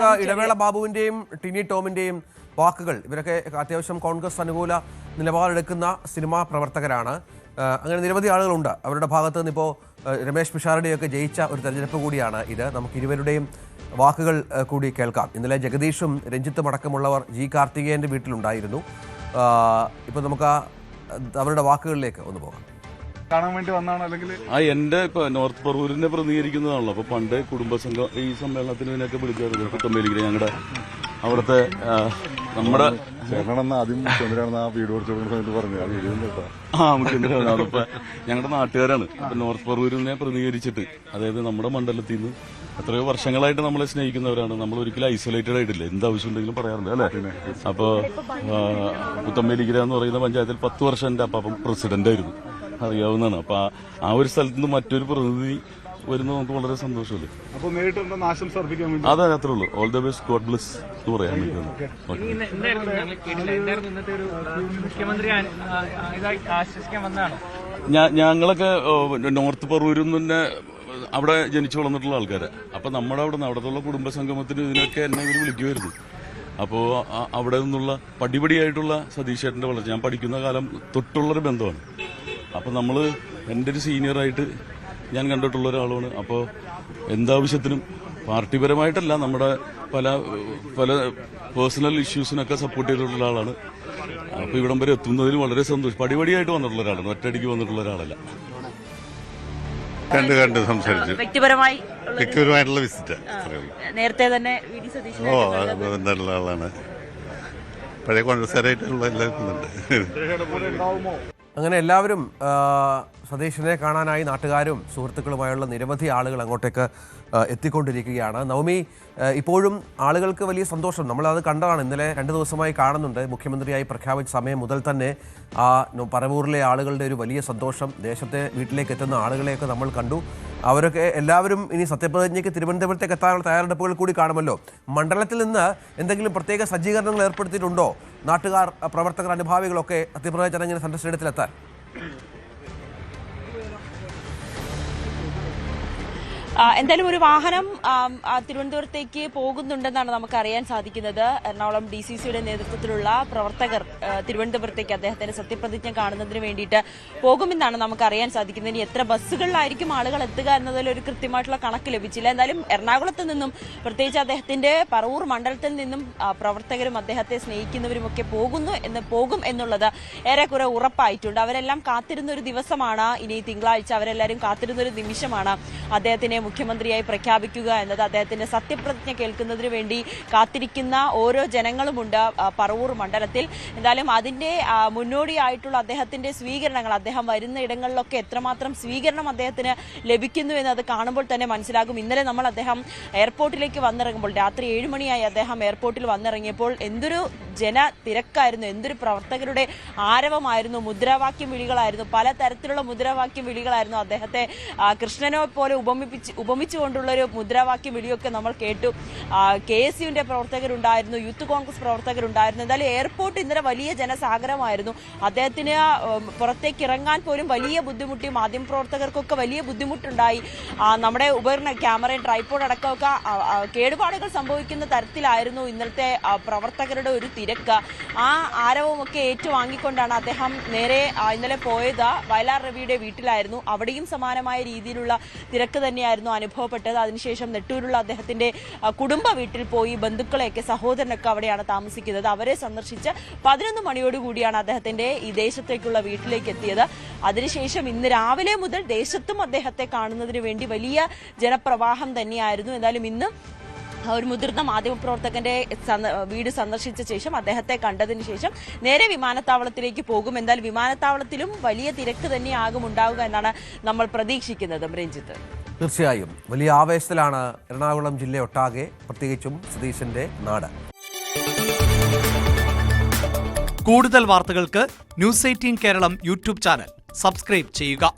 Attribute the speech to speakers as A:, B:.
A: നമുക്ക് ഇടവേള ബാബുവിന്റെയും ടിനി ടോമിന്റെയും വാക്കുകൾ. ഇവരൊക്കെ അത്യാവശ്യം കോൺഗ്രസ് അനുകൂല നിലപാടെടുക്കുന്ന സിനിമാ പ്രവർത്തകരാണ്. അങ്ങനെ നിരവധി ആളുകളുണ്ട്. അവരുടെ ഭാഗത്ത് നിന്ന് ഇപ്പോൾ രമേശ് പിഷാരടിയൊക്കെ ജയിച്ച ഒരു തെരഞ്ഞെടുപ്പ് കൂടിയാണ് ഇത്. നമുക്ക് ഇരുവരുടെയും വാക്കുകൾ കൂടി കേൾക്കാം. ഇന്നലെ ജഗദീഷും രഞ്ജിത്തും അടക്കമുള്ളവർ ജി കാർത്തികേയൻ്റെ വീട്ടിലുണ്ടായിരുന്നു. ഇപ്പോൾ നമുക്ക് അവരുടെ വാക്കുകളിലേക്ക് ഒന്ന് പോകാം.
B: കാണാൻ വേണ്ടി വന്നാണ് അല്ലെങ്കിൽ
C: എന്റെ ഇപ്പൊ നോർത്ത് പറവൂരിനെ പ്രതിനിധീകരിക്കുന്നതാണല്ലോ. അപ്പൊ പണ്ട് കുടുംബസംഘം ഈ സമ്മേളനത്തിന് ഇതിനൊക്കെ വിളിച്ചായിരുന്നു കുട്ടമ്പേലിക്ക് ഞങ്ങളുടെ അവിടുത്തെ നമ്മുടെ
B: ആദ്യം മുഖ്യമന്ത്രിയാണെന്ന് ആ വീട് കൊടുത്തു പറഞ്ഞു. ആ വീഡിയോ
C: മുഖ്യമന്ത്രിയാണ്. അതിപ്പോ ഞങ്ങളുടെ നാട്ടുകാരാണ്. അപ്പൊ നോർത്ത് പറവൂരിനെ പ്രതിനിധീകരിച്ചിട്ട്, അതായത് നമ്മുടെ മണ്ഡലത്തിൽ നിന്ന് എത്രയോ വർഷങ്ങളായിട്ട് നമ്മളെ സ്നേഹിക്കുന്നവരാണ്. നമ്മൾ ഒരിക്കലും ഐസൊലേറ്റഡ് ആയിട്ടില്ല. എന്താവശ്യം ഉണ്ടെങ്കിലും പറയാറുണ്ട് അല്ലേ. അപ്പൊ കുത്തമ്പേലിക്കര എന്ന് പറയുന്ന പഞ്ചായത്തിൽ 10 വർഷം എന്റെ അപ്പം പ്രസിഡന്റ് ആയിരുന്നു, അറിയാവുന്നതാണ്. അപ്പൊ ആ ഒരു സ്ഥലത്ത് നിന്ന് മറ്റൊരു പ്രതിനിധി വരുന്നത് നമുക്ക് വളരെ സന്തോഷമല്ലേ. അതെ, അത്രേ ഉള്ളൂ. All the best, God bless എന്ന് പറയാൻ ഞങ്ങളൊക്കെ നോർത്ത് പറവൂരിൽ നിന്ന് തന്നെ അവിടെ ജനിച്ചു വളർന്നിട്ടുള്ള ആൾക്കാരെ. അപ്പൊ നമ്മുടെ അവിടുത്തെ കുടുംബസംഗമത്തിന് ഇതിനൊക്കെ എന്നെ ഇവർ വിളിക്കുമായിരുന്നു. അപ്പോൾ അവിടെ നിന്നുള്ള പടിപടിയായിട്ടുള്ള സതീഷേട്ടന്റെ വളർച്ച ഞാൻ പഠിക്കുന്ന കാലം തൊട്ടുള്ളൊരു ബന്ധമാണ്. അപ്പോൾ നമ്മൾ എൻ്റെ ഒരു സീനിയറായിട്ട് ഞാൻ കണ്ടിട്ടുള്ള ഒരാളാണ്. അപ്പോൾ എന്താവശ്യത്തിനും പാർട്ടിപരമായിട്ടല്ല, നമ്മുടെ പല പല പേഴ്സണൽ ഇഷ്യൂസിനൊക്കെ സപ്പോർട്ട് ചെയ്തിട്ടുള്ള ആളാണ്. അപ്പോൾ ഇവിടം വരെ എത്തുന്നതിൽ വളരെ സന്തോഷം. പടിപടിയായിട്ട് വന്നിട്ടുള്ള ഒരാളാണ്, ഒറ്റയടിക്ക് വന്നിട്ടുള്ള ഒരാളല്ല.
D: കണ്ട് സംസാരിച്ചു. വ്യക്തിപരമായിട്ടുള്ള വിസിറ്റ്.
E: നേരത്തെ തന്നെ
D: നല്ല ആളാണ്. പഴയ കോൺഗ്രസ്സുകാരായിട്ടുള്ള എല്ലാവർക്കും ഉണ്ട്.
A: അങ്ങനെ എല്ലാവരും സതീഷിനെ കാണാനായി നാട്ടുകാരും സുഹൃത്തുക്കളുമായുള്ള നിരവധി ആളുകൾ അങ്ങോട്ടേക്ക് എത്തിക്കൊണ്ടിരിക്കുകയാണ്. നവമി, ഇപ്പോഴും ആളുകൾക്ക് വലിയ സന്തോഷം. നമ്മളത് കണ്ടതാണ്. ഇന്നലെ 2 ദിവസമായി കാണുന്നുണ്ട്. മുഖ്യമന്ത്രിയായി പ്രഖ്യാപിച്ച സമയം മുതൽ തന്നെ ആ പറവൂരിലെ ആളുകളുടെ ഒരു വലിയ സന്തോഷം. ദേശത്തെ വീട്ടിലേക്ക് എത്തുന്ന ആളുകളെയൊക്കെ നമ്മൾ കണ്ടു. അവരൊക്കെ എല്ലാവരും ഇനി സത്യപ്രതിജ്ഞയ്ക്ക് തിരുവനന്തപുരത്തേക്ക് എത്താനുള്ള തയ്യാറെടുപ്പുകൾ കൂടി കാണുമല്ലോ. മണ്ഡലത്തിൽ നിന്ന് എന്തെങ്കിലും പ്രത്യേക സജ്ജീകരണങ്ങൾ ഏർപ്പെടുത്തിയിട്ടുണ്ടോ നാട്ടുകാർ, പ്രവർത്തകർ, അനുഭാവികളൊക്കെ സത്യപ്രതിജ്ഞ ചടങ്ങിന് സെൻട്രൽ സ്റ്റേഡിയത്തിലെത്താൻ?
E: എന്തായാലും ഒരു വാഹനം തിരുവനന്തപുരത്തേക്ക് പോകുന്നുണ്ടെന്നാണ് നമുക്ക് അറിയാൻ സാധിക്കുന്നത്. എറണാകുളം DCCയുടെ നേതൃത്വത്തിലുള്ള പ്രവർത്തകർ തിരുവനന്തപുരത്തേക്ക് അദ്ദേഹത്തിന്റെ സത്യപ്രതിജ്ഞ കാണുന്നതിന് വേണ്ടിയിട്ട് പോകുമെന്നാണ് നമുക്ക് അറിയാൻ സാധിക്കുന്നത്. ഇനി എത്ര ബസ്സുകളിലായിരിക്കും ആളുകൾ എത്തുക എന്നതിൽ ഒരു കൃത്യമായിട്ടുള്ള കണക്ക് ലഭിച്ചില്ല. എന്തായാലും എറണാകുളത്ത് നിന്നും, പ്രത്യേകിച്ച് അദ്ദേഹത്തിന്റെ പറവൂർ മണ്ഡലത്തിൽ നിന്നും പ്രവർത്തകരും അദ്ദേഹത്തെ സ്നേഹിക്കുന്നവരും ഒക്കെ പോകും എന്നുള്ളത് ഏറെക്കുറെ ഉറപ്പായിട്ടുണ്ട്. അവരെല്ലാം കാത്തിരുന്ന ഒരു ദിവസമാണ് ഇനി തിങ്കളാഴ്ച. അവരെല്ലാവരും കാത്തിരുന്ന ഒരു നിമിഷമാണ് അദ്ദേഹത്തിനെ മുഖ്യമന്ത്രിയായി പ്രഖ്യാപിക്കുക എന്നത്. അദ്ദേഹത്തിന്റെ സത്യപ്രതിജ്ഞ കേൾക്കുന്നതിന് വേണ്ടി കാത്തിരിക്കുന്ന ഓരോ ജനങ്ങളുമുണ്ട് പറവൂർ മണ്ഡലത്തിൽ. എന്തായാലും അതിന്റെ മുന്നോടിയായിട്ടുള്ള അദ്ദേഹത്തിന്റെ സ്വീകരണങ്ങൾ, അദ്ദേഹം വരുന്ന ഇടങ്ങളിലൊക്കെ എത്രമാത്രം സ്വീകരണം അദ്ദേഹത്തിന് ലഭിക്കുന്നു എന്നത് കാണുമ്പോൾ തന്നെ മനസ്സിലാകും. ഇന്നലെ നമ്മൾ അദ്ദേഹം എയർപോർട്ടിലേക്ക് വന്നിറങ്ങുമ്പോൾ, രാത്രി 7 മണിയായി അദ്ദേഹം എയർപോർട്ടിൽ വന്നിറങ്ങിയപ്പോൾ എന്തൊരു തിരക്കായിരുന്നു, എന്തൊരു പ്രവർത്തകരുടെ ആരവമായിരുന്നു, മുദ്രാവാക്യം വിളികളായിരുന്നു, പലതരത്തിലുള്ള മുദ്രാവാക്യം വിളികളായിരുന്നു. അദ്ദേഹത്തെ കൃഷ്ണനെ പോലെ ഉപമിച്ചുകൊണ്ടുള്ള ഒരു മുദ്രാവാക്യം വിളിയൊക്കെ നമ്മൾ കേട്ടു. KSUവിന്റെ പ്രവർത്തകരുണ്ടായിരുന്നു, യൂത്ത് കോൺഗ്രസ് പ്രവർത്തകരുണ്ടായിരുന്നു. എന്തായാലും എയർപോർട്ട് ഇന്നലെ വലിയ ജനസാഗരമായിരുന്നു. അദ്ദേഹത്തിന് പുറത്തേക്ക് ഇറങ്ങാൻ പോലും വലിയ ബുദ്ധിമുട്ടി. മാധ്യമപ്രവർത്തകർക്കൊക്കെ വലിയ ബുദ്ധിമുട്ടുണ്ടായി. നമ്മുടെ ഉപകരണ ക്യാമറയും ട്രൈപോഡ് അടക്കമൊക്കെ കേടുപാടുകൾ സംഭവിക്കുന്ന തരത്തിലായിരുന്നു ഇന്നലത്തെ പ്രവർത്തകരുടെ ഒരു തിരക്ക്. ആ ആരവമൊക്കെ ഏറ്റുവാങ്ങിക്കൊണ്ടാണ് അദ്ദേഹം നേരെ ഇന്നലെ പോയത് വയലാർ രവിയുടെ വീട്ടിലായിരുന്നു. അവിടെയും സമാനമായ രീതിയിലുള്ള തിരക്ക് തന്നെയായിരുന്നു അനുഭവപ്പെട്ടത്. അതിനുശേഷം നെട്ടൂരുള്ള അദ്ദേഹത്തിന്റെ കുടുംബ വീട്ടിൽ പോയി ബന്ധുക്കളെയൊക്കെ, സഹോദരനൊക്കെ അവിടെയാണ് താമസിക്കുന്നത്, അവരെ സന്ദർശിച്ച് 11 മണിയോടുകൂടിയാണ് അദ്ദേഹത്തിന്റെ ഈ ദേശത്തേക്കുള്ള വീട്ടിലേക്ക് എത്തിയത്. അതിനുശേഷം ഇന്ന് രാവിലെ മുതൽ ദേശത്തും അദ്ദേഹത്തെ കാണുന്നതിന് വേണ്ടി വലിയ ജനപ്രവാഹം തന്നെയായിരുന്നു. എന്തായാലും ഇന്ന് ഒരു മുതിർന്ന മാധ്യമപ്രവർത്തകന്റെ വീട് സന്ദർശിച്ച ശേഷം, അദ്ദേഹത്തെ കണ്ടതിന് ശേഷം നേരെ വിമാനത്താവളത്തിലേക്ക് പോകും. എന്തായാലും വിമാനത്താവളത്തിലും വലിയ തിരക്ക് തന്നെയാകും ഉണ്ടാവുക എന്നാണ് നമ്മൾ പ്രതീക്ഷിക്കുന്നത്. രഞ്ജിത്ത്,
A: തീർച്ചയായും വലിയ ആവേശത്തിലാണ് എറണാകുളം ജില്ലയൊട്ടാകെ, പ്രത്യേകിച്ചും സതീശന്റെ നാട്.
F: കൂടുതൽ വാർത്തകൾക്ക് News 18 Keralam YouTube channel subscribe ചെയ്യുക.